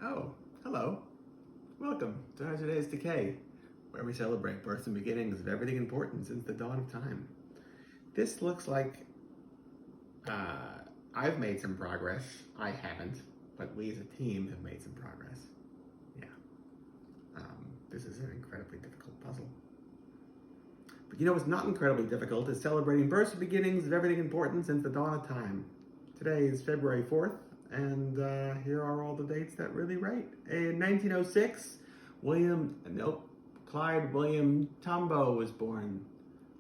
Oh, hello. Welcome to today's Decay, where we celebrate births and beginnings of everything important since the dawn of time. This looks like I've made some progress. I haven't, but we as a team have made some progress. Yeah. This is an incredibly difficult puzzle. But you know what's not incredibly difficult is celebrating births and beginnings of everything important since the dawn of time. Today is February 4th, and here are all the dates that really rate. In 1906, Clyde William Tombaugh was born.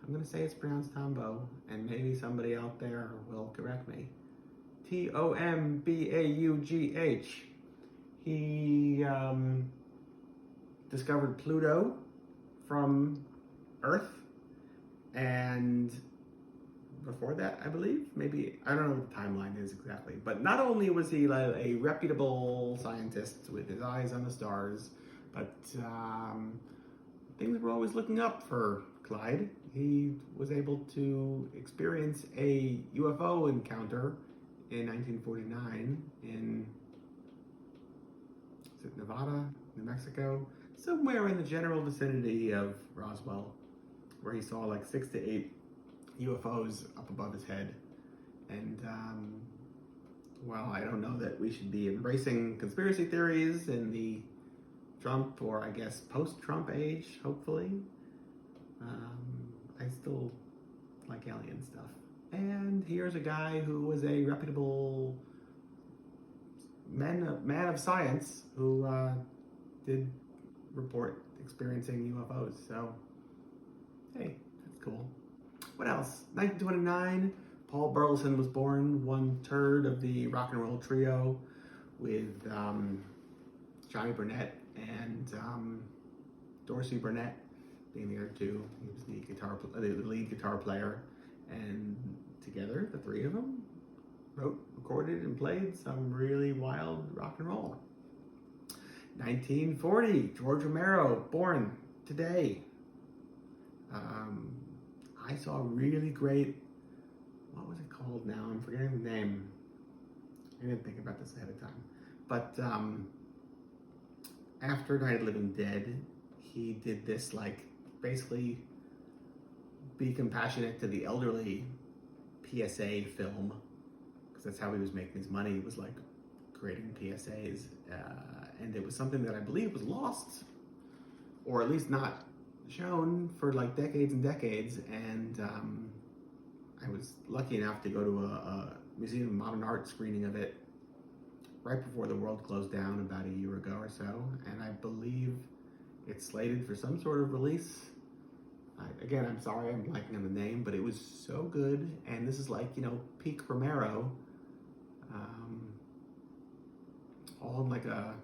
I'm going to say it's pronounced Tombaugh, and maybe somebody out there will correct me. Tombaugh. He discovered Pluto from Earth, and before that, I believe, maybe, I don't know what the timeline is exactly, but not only was he a reputable scientist with his eyes on the stars, but things were always looking up for Clyde. He was able to experience a UFO encounter in 1949 in, is it Nevada, New Mexico? Somewhere in the general vicinity of Roswell, where he saw like 6 to 8 UFOs up above his head. And while I don't know that we should be embracing conspiracy theories in the Trump, or I guess post-Trump age, hopefully, I still like alien stuff. And here's a guy who was a reputable man of science who did report experiencing UFOs. So, hey, that's cool. What else? 1929, Paul Burleson was born, one third of the rock and roll trio with Johnny Burnett and Dorsey Burnett being the other two. He was the lead guitar player, and together, the three of them wrote, recorded, and played some really wild rock and roll. 1940, George Romero, born today. I saw a really great, what was it called now? I'm forgetting the name. I didn't think about this ahead of time. But after Night of the Living Dead, he did this, like, basically be compassionate to the elderly PSA film, because that's how he was making his money. He was like creating PSAs, and it was something that I believe was lost, or at least not shown for like decades and decades. And I was lucky enough to go to a Museum of Modern Art screening of it right before the world closed down about a year ago or so, and I believe it's slated for some sort of release. Again, I'm sorry I'm blanking on the name, but it was so good. And this is like, you know, peak Romero, all in like a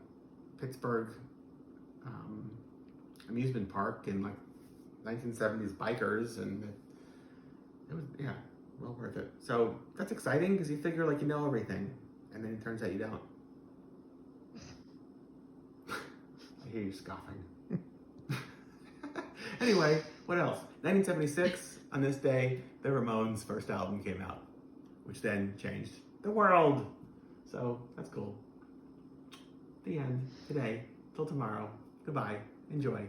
Pittsburgh amusement park in like 1970s bikers, and it was, yeah, well worth it. So that's exciting, because you figure like you know everything, and then it turns out you don't. I hear you scoffing. Anyway, what else? 1976, on this day, the Ramones' first album came out, which then changed the world. So that's cool. The end. Today. Till tomorrow. Goodbye. Enjoy.